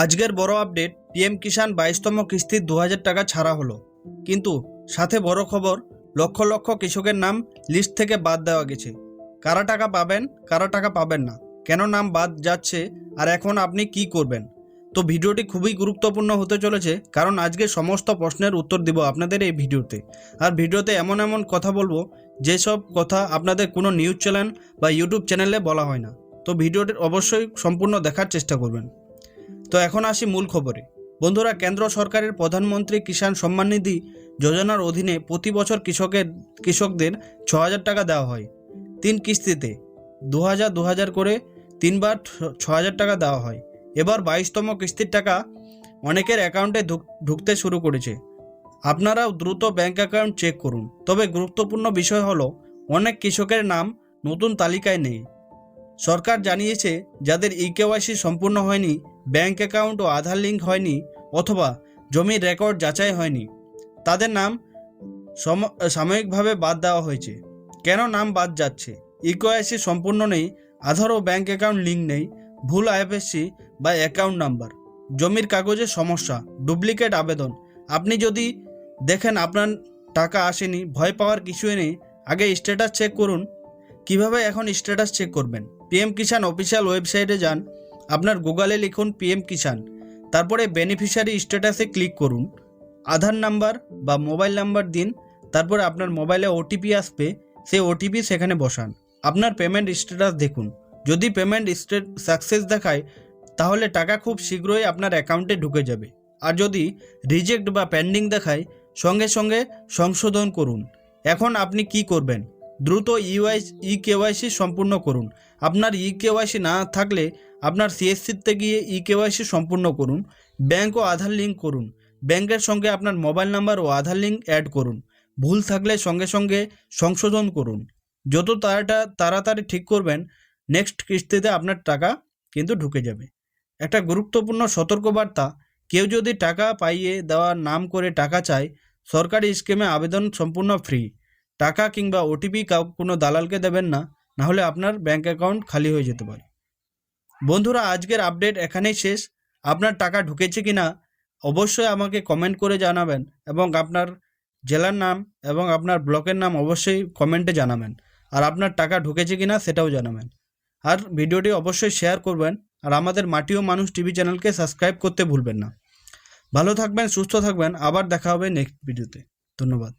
আজকের বড় update, PM কিষাণ 22তম কিস্তির 2000 টাকা ছাড়া হলো। কিন্তু সাথে বড় খবর, লক্ষ লক্ষ কৃষকের নাম লিস্ট থেকে বাদ দেওয়া গেছে। কারা টাকা পাবেন, কারা টাকা পাবেন না, কেন নাম বাদ যাচ্ছে, আর এখন আপনি কি করবেন। তো ভিডিওটি খুবই গুরুত্বপূর্ণ হতে চলেছে, কারণ আজকে সমস্ত প্রশ্নের উত্তর দিব আপনাদের এই ভিডিওতে। আর ভিডিওতে এমন এমন কথা বলবো যেসব কথা আপনাদের কোনো নিউজ চ্যানেল বা ইউটিউব চ্যানেলে বলা হয় না। তো ভিডিওটি অবশ্যই সম্পূর্ণ দেখার চেষ্টা করবেন। তো এখন আসি মূল খবরে। বন্ধুরা, কেন্দ্র সরকারের প্রধানমন্ত্রী কিষাণ সম্মান নিধি যোজনার অধীনে প্রতি বছর কৃষকদের 6000 টাকা দেওয়া হয়। 3 কিস্তিতে 2000 করে 3বার 6000 টাকা দেওয়া হয়। এবার 22তম কিস্তির টাকা অনেকের অ্যাকাউন্টে ঢুকতে শুরু করেছে। আপনারাও দ্রুত ব্যাংক অ্যাকাউন্ট চেক করুন। তবে গুরুত্বপূর্ণ বিষয় হলো, অনেক কৃষকের নাম নতুন তালিকায় নেই। সরকার জানিয়েছে, যাদের ইকেওয়াইসি সম্পূর্ণ হয়নি, ব্যাংক অ্যাকাউন্ট ও আধার লিঙ্ক হয়নি, অথবা জমির রেকর্ড যাচাই হয়নি, তাদের নাম সাময়িকভাবে বাদ দেওয়া হয়েছে। কেন নাম বাদ যাচ্ছে? ইকেওয়াইসি সম্পূর্ণ নেই, আধার ও ব্যাংক অ্যাকাউন্ট লিঙ্ক নেই, ভুল আইএফএসসি বা অ্যাকাউন্ট নাম্বার, জমির কাগজে সমস্যা, ডুপ্লিকেট আবেদন। আপনি যদি দেখেন আপনার টাকা আসেনি, ভয় পাওয়ার কিছুই নেই। আগে স্ট্যাটাস চেক করুন। কিভাবে এখন স্ট্যাটাস চেক করবেন? পিএম কিষাণ অফিসিয়াল ওয়েবসাইটে যান। আপনার গুগলে লিখুন পিএম কিষাণ, তারপরে বেনিফিশিয়ারি স্ট্যাটাসে ক্লিক করুন। আধার নাম্বার বা মোবাইল নাম্বার দিন, তারপরে আপনার মোবাইলে ওটিপি আসবে, সেই ওটিপি সেখানে বসান। আপনার পেমেন্ট স্ট্যাটাস দেখুন। যদি পেমেন্ট সাকসেস দেখায়, তাহলে টাকা খুব শীঘ্রই আপনার অ্যাকাউন্টে ঢুকে যাবে। আর যদি রিজেক্ট বা পেন্ডিং দেখায়, সঙ্গে সঙ্গে সংশোধন করুন। এখন আপনি কি করবেন? দ্রুত ইকেওয়াইসি সম্পূর্ণ করুন। আপনার ইকেওয়াইসি না থাকলে আপনার সিএসসিতে গিয়ে ইকেওয়াইসি সম্পূর্ণ করুন। ব্যাংক ও আধার লিঙ্ক করুন। ব্যাংকের সঙ্গে আপনার মোবাইল নাম্বার ও আধার লিঙ্ক অ্যাড করুন। ভুল থাকলে সঙ্গে সঙ্গে সংশোধন করুন। যত তাড়াতাড়ি ঠিক করবেন, নেক্সট কিস্তিতে আপনার টাকা কিন্তু ঢুকে যাবে। একটা গুরুত্বপূর্ণ সতর্কবার্তা, কেউ যদি টাকা পাইয়ে দেওয়ার নাম করে টাকা চায়, সরকারি স্কিমে আবেদন সম্পূর্ণ ফ্রি। টাকা কিংবা ওটিপি কোনো দালালকে দেবেন না, নাহলে আপনার ব্যাংক অ্যাকাউন্ট খালি হয়ে যেতে পারে। বন্ধুরা, আজকের আপডেট এখানেই শেষ। আপনার টাকা ঢুকেছে কিনা অবশ্যই আমাকে কমেন্ট করে জানাবেন, এবং আপনার জেলার নাম এবং আপনার ব্লকের নাম অবশ্যই কমেন্টে জানাবেন। আর আপনার টাকা ঢুকেছে কিনা সেটাও জানাবেন। আর ভিডিওটি অবশ্যই শেয়ার করবেন। আর আমাদের মাটি ও মানুষ টিভি চ্যানেলকে সাবস্ক্রাইব করতে ভুলবেন না। ভালো থাকবেন, সুস্থ থাকবেন। আবার দেখা হবে নেক্সট ভিডিওতে। ধন্যবাদ।